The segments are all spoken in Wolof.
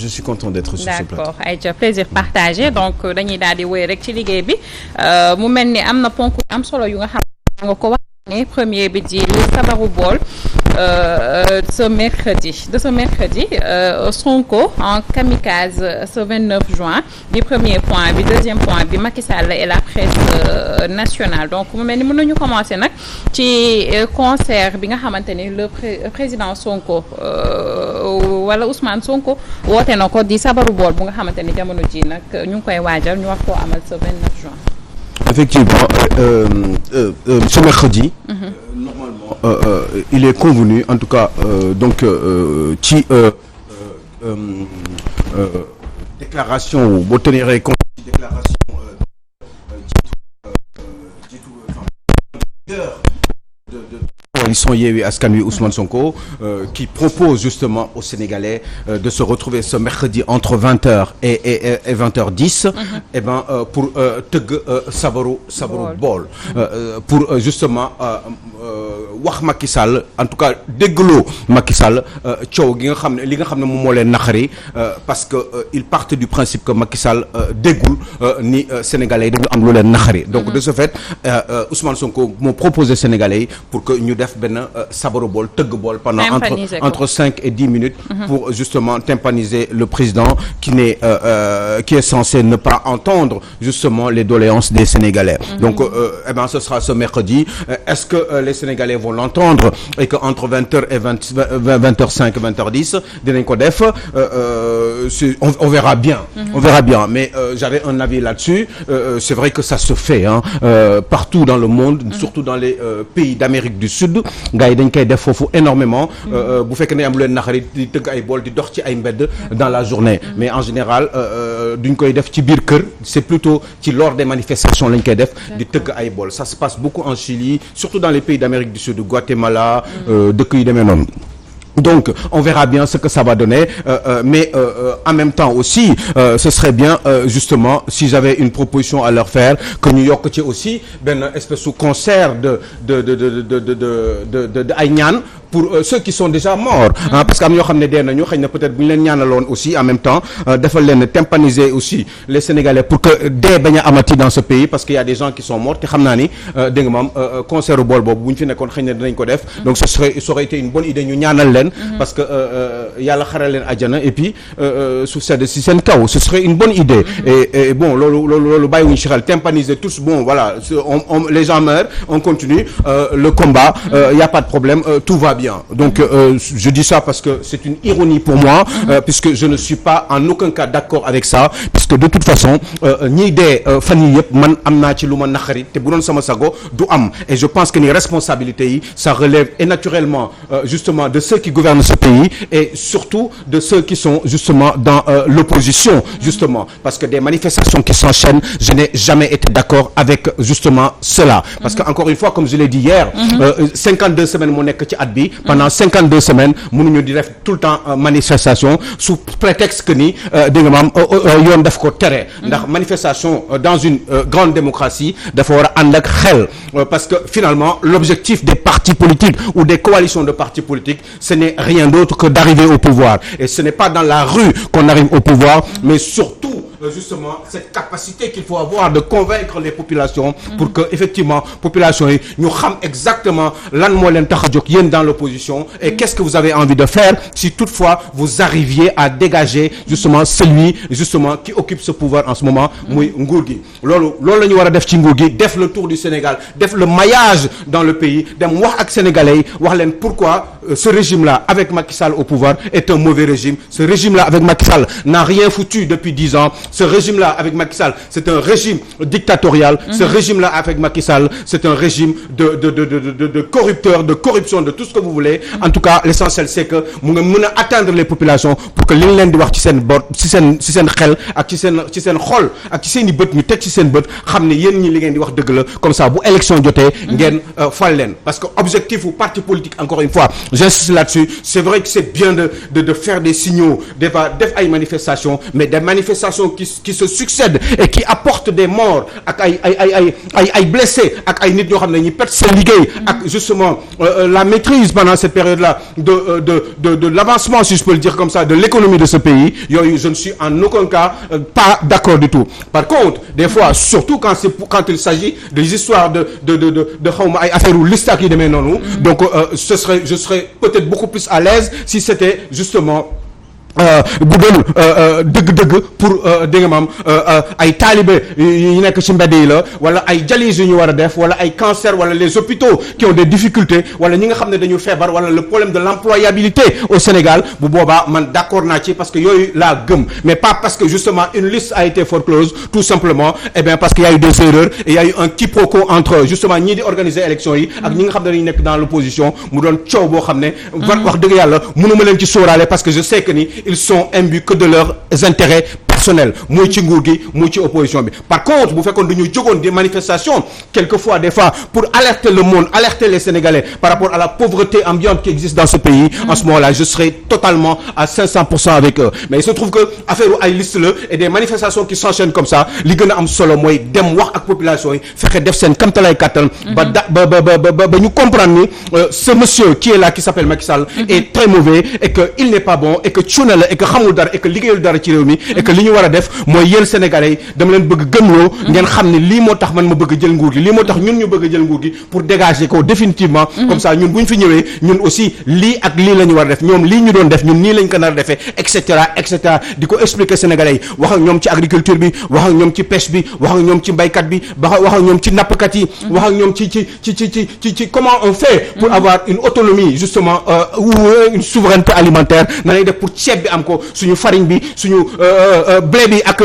je suis content d'être sur ce plateau. D'accord ayca plaisir partagé donc dañuy daal di wéy rek ci liggéey bi mu mel ni am na ponk am solo yu nga xam nga ko wax ne premier bi di le sabaru bool ce mercredi Sonko en kamikaze ce 29 juin bi premier point bi deuxième point bi Macky Sall et la presse nationale donc mu mel ni mën nañu commencer nag ci concert bi nga xamante ni le président Sonko wala Ousmane Sonko woote na ko di sabaru bool bu nga xamante ni jamono ji nag ñu ngi koy waajal ñu war koo amal ce 29 juin. Effectivement, ce mercredi, normalement, il est convenu, en tout cas, donc, ci déclaration boo teniree compte déclaration coalition Yewwi Askan Wi Ousmane Sonko qui propose justement aux Sénégalais de se retrouver ce mercredi entre 20h et 20h10 et ben pour tëgg sabaru bool pour justement wax Macky Sall en tout cas déggloo Macky Sall coow gi nga xam ne li nga xam ne moom moo leen naqari parce que ils partent du principe que Macky Sall déggul ni Sénégalais yi dañu am lu leen naqari donc de ce fait Ousmane Sonko moo proposé Sénégalais yi pour que ñu def benn sabaru bool tëgg bool pendant entre 5 et 10 minutes pour justement tympaniser le président qui est censé ne pas entendre justement les doléances des Sénégalais donc eh ben ce sera ce mercredi est-ce que les Sénégalais vont l'entendre et que entre 20h et 20h05 20h10 dinañ ko def on verra bien mais j'avais un avis là-dessus c'est vrai que ça se fait partout dans le monde surtout dans les pays d'Amérique du Sud gars yi dañ koy def foofu énormément bu fekkee ne am lu leen naxari di tëgg ay bool di dox ci ay mbedd dans la journée mais en général duñ koy def ci biir kër c'est plutôt ci lors des manifestations lañ koy def di tëgg ay bool ça se passe beaucoup en Chili surtout dans les pays d'Amérique du Sud Guatemala dëkk yu demee noonu donc on verra bien ce que ça va donner mais en même temps aussi ce serait bien justement si j'avais une proposition à leur faire que ñu yokk ci aussi benn espèce de concert de ay ñaan pour ceux qui sont déjà morts parce que am ñoo xam ne dee nañu xëy na peut-être bu ñu leen ñaanaloon aussi en même temps defal leen tympaniser aussi les Sénégalais pour que dee bañ a amati dans ce pays parce qu'il y a des gens qui sont morts te xam naa ni dégg nga maam concert bool boobu bu ñu fi nekkoon xëy na dinañ ko def donc ça aurait été une bonne idée ñu ñaanal leen parce que yàlla xaral leen àjjana et puis suuf sedd si seen kaw ce serait une bonne idée et bon loolu bàyyiwuñu ci xel tympaniser tous bon voilà les gens meurent on continue le combat il y a pas de problème tout va bien donc je dis ça parce que c'est une ironie pour moi puisque je ne suis pas en aucun cas d'accord avec ça puisque de toute façon ñii dee fan yii yëpp man am naa ci lu ma naqari te bu doon sama sago du am et je pense que ni responsabilités yi ça relève et naturellement justement de ceux qui gouvernent ce pays et surtout de ceux qui sont justement dans l'opposition justement parce que des manifestations qui s'enchaînent je n'ai jamais été d'accord avec justement cela parce que encore une fois comme je l'ai dit hier 52 semaines moo nekk ci at bi pendant 52 semaines mënuñu di def tout le temps manifestation sous prétexte que ni dégg nga maam yoon daf ko tere ndax manifestation dans une grande démocratie dafa war a ànd ak xel parce que finalement l'objectif des partis politiques ou des coalitions de partis politiques ce n'est rien d'autre que d'arriver au pouvoir et ce n'est pas dans la rue qu'on arrive au pouvoir mais surtout justement cette capacité qu'il faut avoir de convaincre les populations pour que effectivement population yi ñu xam exactement lan moo leen tax a jóg yéen dans l'opposition et qu'est-ce que vous avez envie de faire si toutefois vous arriviez à dégager justement celui justement qui occupe ce pouvoir en ce moment muy nguur gi loolu la ñu war a def ci nguur gi def le tour du Sénégal def le maillage dans le pays dem wax ak sénégalais yi wax leen pourquoi ce régime-là avec Macky Sall au pouvoir est un mauvais régime ce régime-là avec Macky Sall n'a rien foutu depuis 10 ans ce régime-là avec Macky Sall c'est un régime dictatorial ce régime-là avec Macky Sall c'est un régime de corrupteur de corruption de tout ce que vous voulez en tout cas l'essentiel c'est que mu nga mën a atteindre les populations pour que li ñu leen di wax ci seen bor ci seen xel ak ci seen xol ak ci seen i bët ñu teg ci seen bët xam ne yéen ñi li ngeen di wax dëgg la comme ça bu élection jotee ngeen fal leen parce que objectif u parti politique encore une fois j'insiste là-dessus c'est vrai que c'est bien de faire des signaux def ay manifestations mais des manifestations qui se succèdent et qui apportent des morts ak ay blessés ak ay nit ñoo xam ne ñi perte seen liggéey ak justement la maîtrise pendant cette période-là de l'avancement, si je peux le dire comme ça, de l'économie de ce pays, je ne suis en aucun cas pas d'accord du tout. Par contre, des fois, surtout quand il s'agit des histoires de xawma ay affaire u liste ak yi demee noonu, donc je serais peut-être beaucoup plus à l'aise si c'était justement bu doon dëgg-dëgg pour dégg nga maam ay taalibe yu nekk ci mbedd yi la wala ay dialyse yu ñu war a def wala ay cancer wala les hôpitaux qui ont des difficultés wala ñi nga xam ne dañu feebar wala le problème de l'employabilité au Sénégal bu boobaa man d'accord naa ci parce que yooyu laa gëm mais pas parce que justement une liste a été foreclose tout simplement parce qu'il y a eu des erreurs et il y a eu un quiproquo entre justement ñii di organiser élection yi ak ñi nga xam ne dañu nekk dans l'opposition mu doon coow boo xam ne wax dëgg yàlla mënuma leen ci sóoraale parce que je sais que ni ils sont imbus que de leurs intérêts personnels muy ci nguur gi muy ci opposition bi. Par contre bu fekkoon dañu jógoon des manifestations quelquefois des fois pour alerter le monde, alerter les Sénégalais par rapport à la pauvreté ambiante qui existe dans ce pays, en ce moment-là je serai totalement à 500% avec eux. Mais il se trouve que affaire ay liste la et des manifestations qui s'enchaînent comme ça li gën a am solo mooy dem wax ak population yi fexe def seen kamtalaay kàttan ba ñu comprendre ni ce monsieur qui est là qui s'appelle Macky Sall est très mauvais et que il n'est pas bon et que cuune la et que xamul dara et que liggéeyul dara ci réew mi et que li ñu war a def mooy yéen Sénégalais yi dama leen bëgg gëmloo ngeen xam ne lii moo tax man ma bëgg jël nguur gi lii moo tax ñun ñu bëgg jël nguur gi pour dégager ko définitivement comme ça ñun bu ñu fi ñëwee ñun aussi lii ak lii la ñu war a def ñoom lii ñu doon def ñun nii lañ ko nar a defee et cetera di ko expliquer Sénégalais yi wax ak ñoom ci agriculture bi wax ak ñoom ci pêche bi wax ak ñoom ci mbaykat bi wax ak ñoom ci nappkat yi wax ak ñoom ci comment on fait pour avoir une autonomie justement ou une souveraineté alimentaire na lay def pour ceeb bi am ko suñu farine bi suñu blé bi ak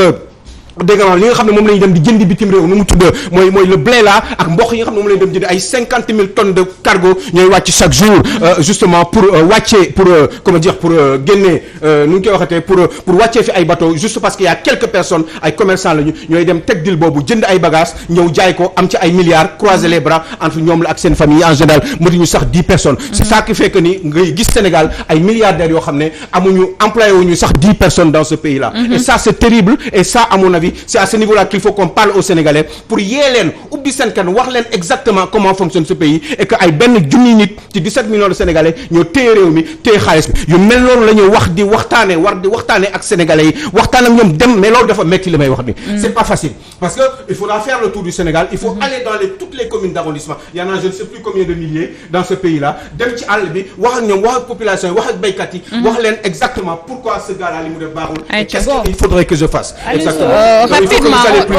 dégg nga li nga xam ne moom la ñu dem di jëndi bitim réew nu mu tudd mooy le blé là ak mboq yi nga xam ne moom la ñu dem jëndi ay 50 000 tonnes de cargo ñooy wàcc chaque jour justement pour wàccee pour comment dire pour génne nu ñu koy waxatee pour wàccee fi ay bateau juste parce qu'il y a quelques personnes ay commerçants lañu ñooy dem teg dil boobu jënd ay bagages ñëw jaay ko am ci ay milliards croiser les bras entre ñoom la ak seen famille en général mënuñu sax 10 personnes. C'est ça qui fait que ni ngay gis Sénégal ay milliardaires yoo xam ne amuñu employé wuñu sax 10 personnes dans ce pays là. Et ça c'est terrible et ça à mon avis c'est à ce niveau-là qu'il faut qu'on parle aux Sénégalais pour yee leen ubbi seen kan wax leen exactement comment fonctionne ce pays et que ay benn junni nit ci 17 millions de Sénégalais ñoo téye réew mi téye xaalis bi yu mel noonu la ñu wax di waxtaane ak Sénégalais yi waxtaan ak ñoom dem mais loolu dafa metti li may wax ni c'est pas facile parce que il faudra faire le tour du Sénégal il faut aller dans toutes les communes d'arrondissement il y en a je ne sais plus combien de milliers dans ce pays-là dem ci àll bi wax ak ñoom wax ak population yi wax ak baykat yi wax leen exactement pourquoi ce gars-là li mu def baaxul et qu'est-ce qu'il faudrait que je fasse exactement. Rapidement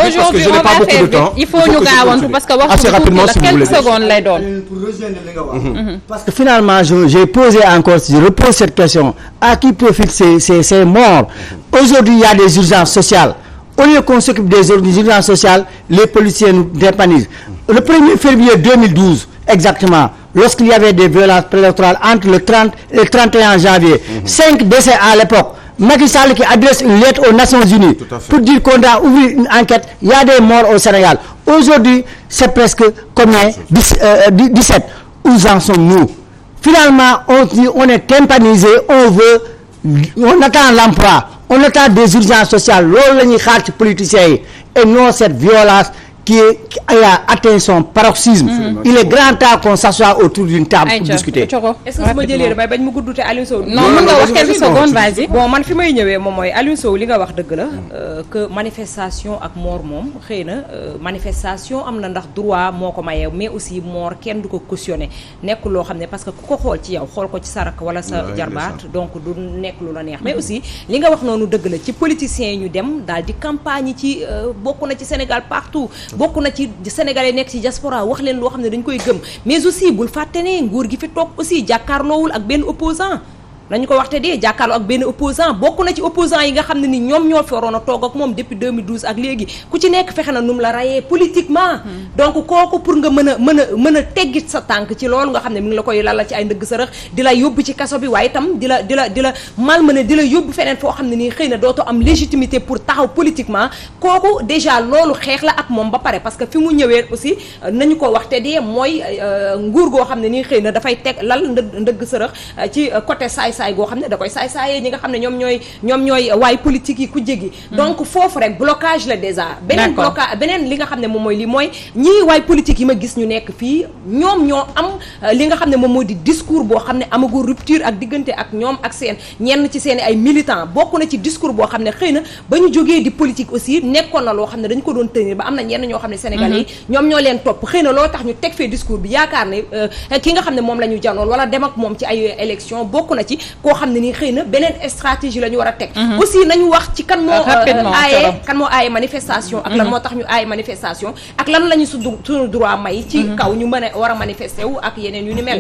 aujourd'hui on va faire vite il faut ñu gaawantu parce que waxtu tuuti la quelques secondes lay doon. Pour rejoindre li nga wax. Parce que finalement j'ai posé encore je repose cette question à qui profitent ces morts. Aujourd'hui il y a des urgences sociales au lieu qu'on s'occupe des urgences sociales les policiers nous dépanisent. Le 1er février 2012 exactement lorsqu'il y avait des violences préélectorales entre le 30 et le 31 janvier 5 décès à l'époque. Macky Sall qui adresse une lettre aux Nations Unies pour dire qu'on doit ouvrir une enquête. Il y a des morts au Sénégal. Aujourd'hui, c'est presque combien 17. Où en sommes-nous? Finalement, on est tympanisé, on attend l'emploi, on attend des urgences sociales. Loolu la ñuy xaar ci politiciens yi et non cette violence qui a atteint son paroxysme. Il est grand temps qu'on s'assoie autour d'une table pour discuter. Est-ce que su ma jëlee damay bañ mu gudd te Aliou Sow. non mën nga wax quelques secondes vas-y. bon man fi may ñëwee moom mooy Aliou Sow li nga wax dëgg la que manifestation ak mort moom xëy na manifestation am na ndax droit moo ko maye mais aussi mort kenn du ko cautionner nekk loo xam ne parce que ku ko xool ci yow xool ko ci sa rakk wala sa jarbaat donc du nekk lu la neex mais aussi li nga wax noonu dëgg la ci politiciens yi ñu dem daal di campagne ci bokk na ci Sénégal partout. bokk na ci Sénégalais nekk ci diaspora wax leen loo xam ne dañ koy gëm mais aussi bul fàtte ne nguur gi fi toog aussi jàkkaarloowul ak benn opposant nañu ko waxte dee jàkkaarloo ak benn opposant bokk na ci opposant yi nga xam ne ni ñoom ñoo fi waroon a toog ak moom depuis 2012 ak léegi ku ci nekk fexe na nu mu la rayee politiquement donc kooku pour nga mën a teggit sa tànk ci loolu nga xam ne mi ngi la koy lala ci ay ndëgg sërëx di la yóbbu ci kaso bi waaye itam di la malmené di la yóbbu feneen foo xam ne nii xëy na dootoo am légitimité pour taxaw politiquement kooku déjà loolu xeex la ak moom ba pare parce que fi mu ñëwee aussi nañu ko waxte dee mooy nguur goo xam ne nii xëy na dafay teg lal ndëgg sërëx ci côté saay saay-saay goo xam ne da koy saay-saayee ñi nga xam ne ñoom ñooy waay politique yi ku jégi donc foofu rek blocage la déjà beneen li nga xam ne moom mooy lii mooy ñii waay politique yi ma gis ñu nekk fii ñoom ñoo am li nga xam ne moom moo di discours boo xam ne amagul rupture ak diggante ak ñoom ak seen ñenn ci seen ay militants bokk na ci discours boo xam ne xëy na ba ñu jógee di politique aussi nekkoon na loo xam ne dañu ko doon tenir ba am na ñenn ñoo xam ne sénégalais yi ñoom ñoo leen topp xëy na loo tax ñu teg fee discours bi yaakaar ne ki nga xam ne moom la ñu janoon wala dem ak moom ci ay élection bokk na ci koo xam ne nii xëy na beneen stratégie la ñu war a teg aussi nañu wax ci kan moo aaye manifestation ak lan moo tax ñu aaye manifestation ak lan la ñu suñu droit may ci kaw ñu mën a war a manifester wu ak yeneen yu ni mel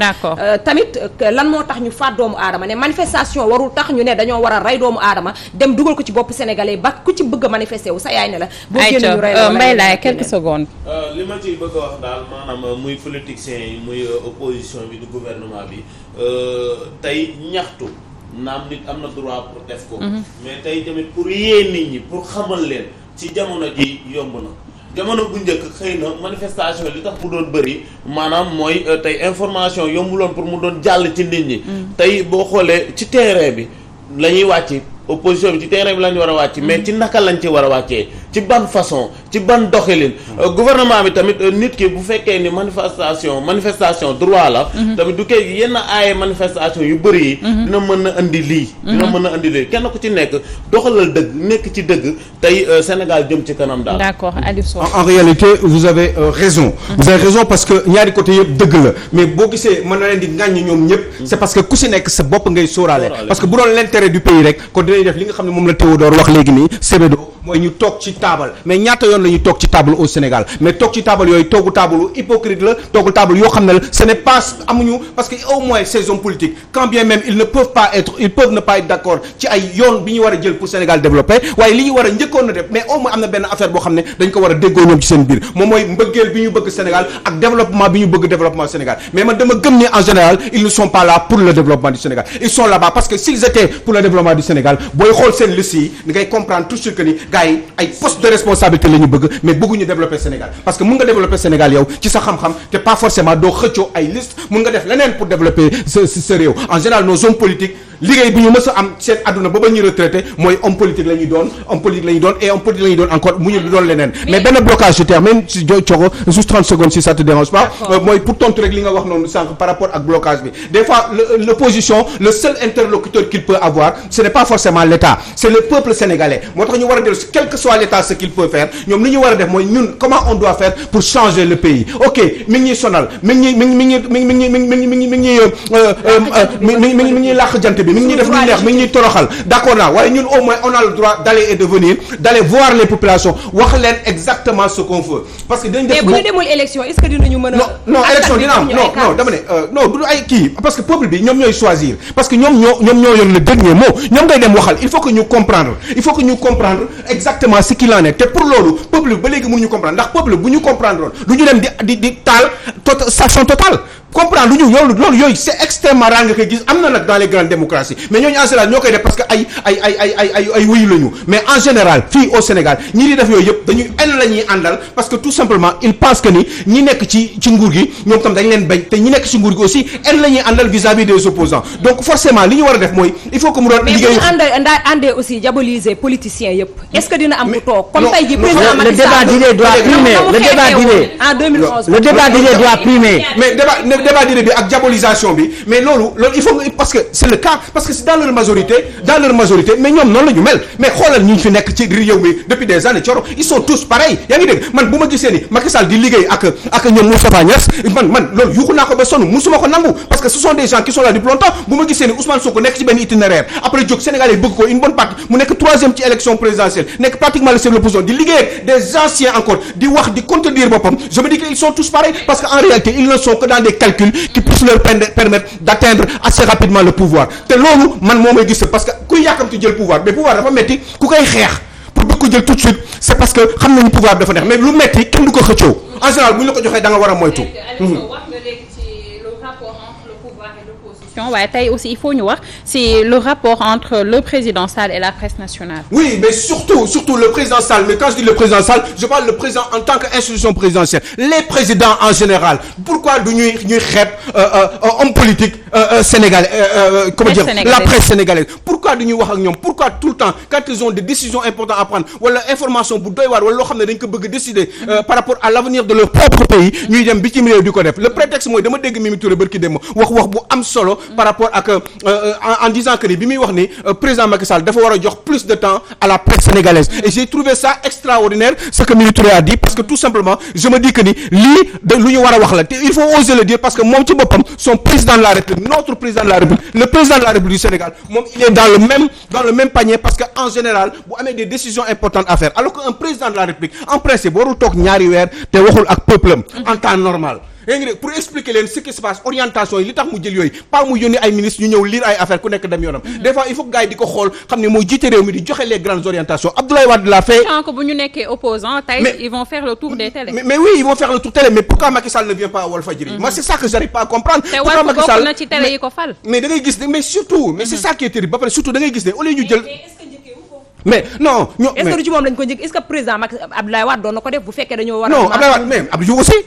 tamit lan moo tax ñu faat doomu aadama ne manifestation warul tax ñu ne dañoo war a rey doomu aadama dem dugal ko ci bopp sénégalais ba ku ci bëgg a manifester wu sa yaay ne la boo génn ñu rey Mbaye Laye quelques secondes li ma ciy bëgg a wax daal maanaam muy politiciens yi muy opposition bi du gouvernement bi tey ñaxtu naam nit am na droit pour def ko mais tey tamit pour yee nit ñi pour xamal leen ci jamono ji yomb na jamono bu njëkk xëy na manifestation li tax mu doon bëri maanaam mooy tey information yombuloon pour mu doon jàll ci nit ñi tey boo xoolee ci terrain bi la ñuy wàcc opposition bi ci terrain bi la ñu war a wàcc mais ci naka lañ ci war a wàccee ci ban façon ci ban doxalin gouvernement bi tamit nit ki bu fekkee ni manifestation droit la tamit du koy yenn aaye manifestation yu bëri yi dina mën a indi lii kenn ku ci nekk doxalal dëgg nekk ci dëgg tey Sénégal jëm ci kanam daal. D'accord Aliou Sow. En réalité vous avez raison vous avez raison parce que ñaari côté yëpp dëgg la mais boo gisee mën na leen di ŋàññi ñoom ñëpp c'est parce que ku si nekk sa bopp ngay sóoraale parce que bu doon l'intérêt du pays rek kon dinañ def li nga xam ne moom la Théodore wax léegi nii Sémédo mooy ñu toog ci table mais ñaata yoon la ñuy toog ci table au Sénégal mais toog ci table yooyu toogu table hypocrite la toogu table yoo xam ne la ce n'est pas amuñu parce que au moins ces hommes politiques quand bien même ils peuvent ne pas être d'accord ci ay yoon bi ñu war a jël pour Sénégal développer waaye li ñu war a njëkkoon na def mais au moins am na benn affaire boo xam ne dañ ko war a déggoo ñoom ci seen biir moom mooy mbëggeel bi ñu bëgg Sénégal ak développement bi ñu bëgg développement Sénégal mais man dama gëm ne en général ils ne sont pas là pour le développement du Sénégal ils sont là-bas parce que s'ils étaient pour le développement du Sénégal booy xool seen liste yi da ngay comprendre tout de suite que ni gars yi ay poste de responsabilité la ñu bëgg mais bëgguñu développer Sénégal parce que mun nga développer Sénégal yow ci sa xam-xam te pas forcément doo xëccoo ay liste mun nga def leneen pour développer sa réew en général nos hommes politiques liggéey bi ñu mës a am seen àdduna ba ñu retraité mooy homme politique la ñuy doon homme politique la ñuy doon et homme politique la ñuy doon encore mu ñu doon leneen mais benn blocage je termine si Thioro juste 30 secondes si ça te dérange pas mooy pour tontu rek li nga wax noonu sànq par rapport ak blocage bi des fois l'opposition le seul interlocuteur qu'il peut avoir ce n'est pas forcément l'État c'est le peuple sénégalais moo tax ñu war a dellu quel que soit l'État ce qu'il peut faire ñoom li ñu war a def mooy ñun comment on doit faire pour changer le pays ok mi ngi ñuy sonal mi ngi ñuy làq jant bi mi ngi ñuy def lu neex mi ngi ñuy toroxal d'accord naa waaye ñun au moins on a le droit d'aller et de venir d'aller voir les populations wax leen exactement ce qu'on veut parce que dañ def mais bu ñu demul élection est-ce que dinañu mën a non élection dina am non dama ne non du ay kii parce que peuple bi ñoom ñooy choisir parce que ñoom ñoo yor le dernier mot ñoom ngay dem waxal il faut que ñu comprendre exactement ce qu'il en est te pour loolu peuple bi ba léegi mënuñu comprendre ndax peuple bu ñu comprendre loolu du ñu dem di taal station totale comprendre lu ñu loolu yooyu c'est extrêmement rare nga koy gis am na nag dans les grandes démocraties mais ñooñu en général ñoo koy def parce que ay wuyu lañu mais en général fii au Sénégal ñi di def yooyu yëpp dañuy la ñuy àndal parce que tout simplement ils pensent que ni ñi nekk ci nguur gi ñoom tam dañ leen bañ te ñi nekk ci nguur gi aussi la ñuy àndal vis-à-vis des opposants donc forcément li ñu war a def mooy il faut que mu doon liggéey àndee aussi diaboliser politiciens yëpp est-ce que dina am ku toog comme tey ji président le débat d'idées doit primer le débat d'idées en 2011 le débat d'idées doit primer mais débat d'idées bi ak diabolisation bi mais loolu il faut parce que c'est le cas parce que c'est dans leur majorité mais ñoom noonu la ñu mel mais xoolal ñi fi nekk ci réew mi depuis des années Thioro ils sont tous pareils yaa ngi dégg man bu ma gisee ni Macky Sall di liggéey ak ñoom Moustapha Niasse man loolu yuuxu naa ko ba sonn musuma ko nangu parce que ce sont des gens qui sont là depuis longtemps bu ma gisee ni Ousmane Sonko nekk ci benn itinéraire après jóg Sénégalais bëgg ko une bonne partie mu nekk troisième ci élection présidentielle nekk pratiquement le chef de l'opposition di liggéey des anciens encore di wax di contredire boppam je me dis que ils sont tous pareils parce que en réalité ils ne sont que dans des calculs qui puissent leur permettre d'atteindre assez rapidement le pouvoir te loolu man moo may gis parce que kuy yàkkamti jël pouvoir mais pouvoir dafa metti ku koy xeex pour bëgg ko jël tout de suite c'est parce que xam nañu pouvoir dafa neex mais lu metti kenn du ko xëccoo en général bu ñu la ko joxee da nga war a moytu. question waaye tey aussi il faut ñu wax si le rapport entre le président Sall et la presse nationale. Oui, mais surtout le président Sall. Mais quand je dis le président Sall, je parle le président en tant qu'institution présidentielle. Les présidents en général. Pourquoi ñuy xeeb homme politique sénégalais, comment dire, la presse sénégalaise. Pourquoi duñuy wax ak ñoom? Pourquoi tout le temps quand ils ont des décisions importantes à prendre wala information bu doy waar wala loo xam ne dañ ko bëgg décider par rapport à l'avenir de leur propre pays ñuy dem bitim réew di ko def. Le prétexte mooy dama dégg Mimi Touré barki dem wax bu am solo par rapport ak en disant que ni bi muy wax ni président Macky Sall dafa war a jox plus de temps à la presse sénégalaise et j'ai trouvé ça extraordinaire ce que Mimi Touré a dit parce que tout simplement je me dis que ni lii de lu ñu war a wax la te il faut oser le dire parce que moom ci boppam son président de la République notre président de la République le président de la République du Sénégal moom il est dans le même panier parce que en général bu amee des décisions importantes à faire alors que un président de la République en principe warul toog ñaari weer te waxul ak peuple am en temps normal. léegi pour expliquer leen ce qui se passe orientation yi li tax mu jël yooyu pas mu yónni ay ministres ñu ñëw lire ay affaires ku nekk dem yoonam. des fois il faut que gars yi di ko xool xam ne mooy jiite réew mi di joxe les grandes orientations Abdoulaye Wade l'a fait. tant que bu ñu nekkee opposant tey ils vont faire le tour des télés. mais oui ils vont faire le tour télé mais pourquoi Macky Sall ne vient pas à Walfadjri. moi c'est ça que j'arrive pas à comprendre. te Walf bokk na ci télé yi ko fal. mais da ngay gis ne mais surtout. mais c'est ça qui est terrible ba pare surtout da ngay gis ne au lieu ñu jël. mais non ñoo est-ce que du ci moom lañ ko njëkk est-ce que président Macky Abdoulaye Wade doon na ko def bu fekkee dañoo war a. non Abdoulaye Wade même Abdou Diouf aussi.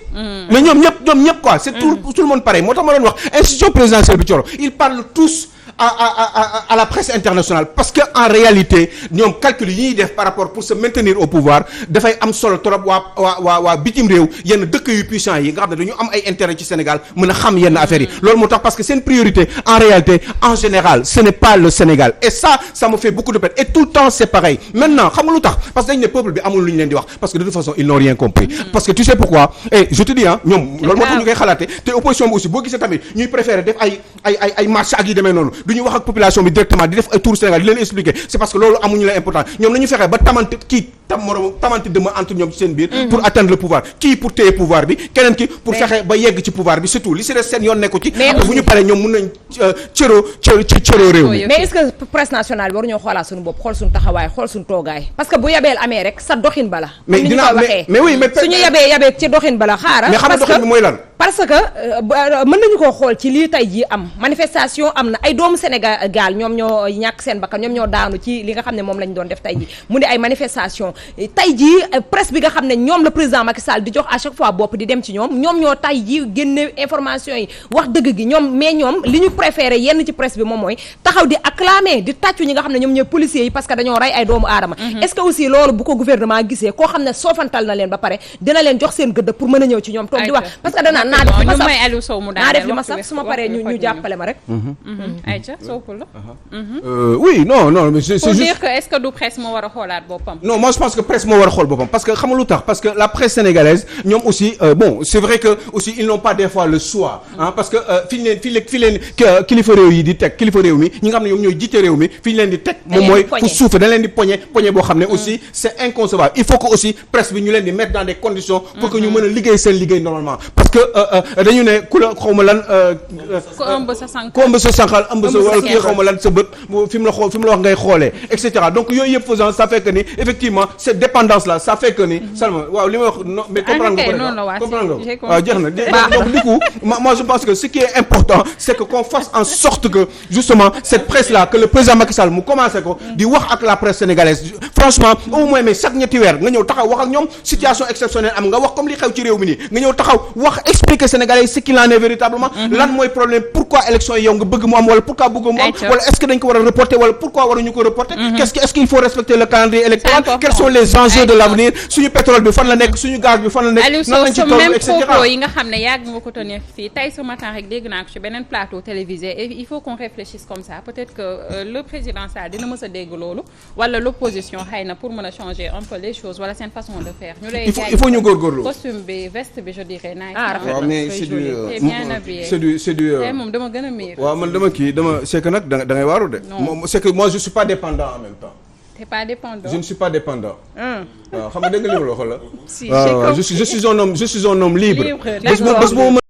mais ñoom ñëpp quoi c'est tout le monde pareil moo tax ma doon wax institution présidentielle bi Thioro ils parlent tous à la presse internationale parce que en réalité ñoom calcul yi ñuy def par rapport pour se maintenir au pouvoir dafay am solo trop waa bitim réew yenn dëkk yu puissants yi nga xam ne dañu am ay intérêt ci Sénégal mën a xam yenn affaires yi loolu moo tax parce que seen priorité en réalité en général ce n'est pas le Sénégal et ça me fait beaucoup de peine et tout le temps c'est pareil maintenant xam nga lu tax parce que dañ ne peuple bi amul lu ñu leen di wax parce que de toute façon ils n'ont rien compris parce que tu sais pourquoi et je te dis ñoom loolu moo tax ñu koy xalaate te opposition bi aussi boo gisee tamit ñuy préférer def ay marche ak yi demee noonu du ñu wax ak population bi directement di def ay tour Sénégal di leen expliquer c'est parce que loolu amuñu la important ñoom nañu fexe ba tamante dema entre ñoom ci seen biir pour atteindre le pouvoir kii pour téye pouvoir bi keneen ki pour fexe ba yegg ci pouvoir bi surtout li si des seen yoon nekku ci bu ñu paree ñoom mun nañ cëroo réew mi mais est-ce que presse nationale bi waruñoo xoolaat suñu bopp xool suñu taxawaay xool suñu toogaay parce que bu yabeel amee rek sa doxin bala mais dina mais oui mais suñu yabee ci doxin bala xaaral mais xam nga doxin bi mooy lan parce que mën nañu koo xool ci lii tey jii am manifestation am na ay doomu Sénégal ñoom ñoo ñàkk seen bakkan ñoom ñoo daanu ci li nga xam ne moom lañ doon def tey jii mu di ay manifestation tey jii presse bi nga xam ne ñoom la président Macky Sall di jox à chaque fois bopp di dem ci ñoom ñoo tey jii génne information yi wax dëgg gi ñoom mais ñoom li ñu préféré yenn ci presse bi moom mooy taxaw di acclamer di tàccu ñi nga xam ne ñoom ñooy policiers yi parce que dañoo rey ay doomu aadama est-ce que aussi loolu bu ko gouvernement gisee koo xam ne soofantal na leen ba pare dina leen jox seen gëdd pour mën a ñëw ci ñoom toog di wax parce que danaa naa def li ma saf su ma paree ñu jàppale ma rek Aïcha soppul la oui non mais c'est pour juste dire que est-ce que du presse moo war a xoolaat boppam non moi je pense que presse moo war a xool boppam parce que xam nga lu tax parce que la presse sénégalaise ñoom aussi bon c'est vrai que aussi ils n'ont pas des fois le choix parce que fi leen kilifa réew yi di teg kilifa réew mi ñi nga xam ne ñoom ñooy jiite réew mi fi ñu leen di teg moom mooy pour suuf dañ leen di poñe boo xam ne aussi c'est inconcevable il faut que aussi presse bi ñu leen di mettre dans des conditions pour que ñu mën a liggéey seen liggéey normalement parce que dañu ne ku la xaw ma lan ku ëmb sa sànqal ëmb sa wala kii xaw ma lan sa bët fi mu la wax ngay xoolee et cetera donc yooyu yëpp faisant ça fait que ni effectivement cette dépendance là ça fait que ni Salma waaw li may wax non mais comprendre nga ko waaw jeex na donc du coup moi je pense que ce qui est important c'est que qu'on fasse en sorte que justement cette presse là que le président Macky Sall mu commencé ko di wax ak la presse sénégalaise franchement au moins mais chaque ñetti weer nga ñëw taxaw wax ak ñoom situation exceptionnelle am nga wax comme li xew ci réew mi nii nga ñëw taxaw wax expliquer sénégalais ce qu'il en est véritablement lan mooy problème pourquoi élection yi yow nga bëgg mu am wala pourquoi bëgg mu am wala est-ce que dañ ko war a reporter wala pourquoi waruñu ko reporter est-ce qu'il faut respecter le calendrier électoral quels sont les enjeux de l'avenir suñu pétrole bi fan la nekk suñu gaz bi fan la nekk nan lañ ci toll et cetera propos yi nga xam ne yàgg nga ko tenir fii tey ce matin rek dégg naa ko ci beneen plateau télévisé et il faut qu'on réfléchisse comme ça peut-être que le président Sall dina mës a dégg loolu wala l'opposition xëy na pour mën a changer un peu les choses wala seen façon de faire ñu lay il faut ñu góorgóorlu costume bi veste bi je dirais nice waaw mais c'est du tey moom dama gën a miir waaw man dama c'est que nag da ngay waaru de c'est que moi je suis pas dépendant en même temps t'es pas dépendant je ne suis pas dépendant waaw xam nga dégg nga li ma la wax la si je suis un homme libre bés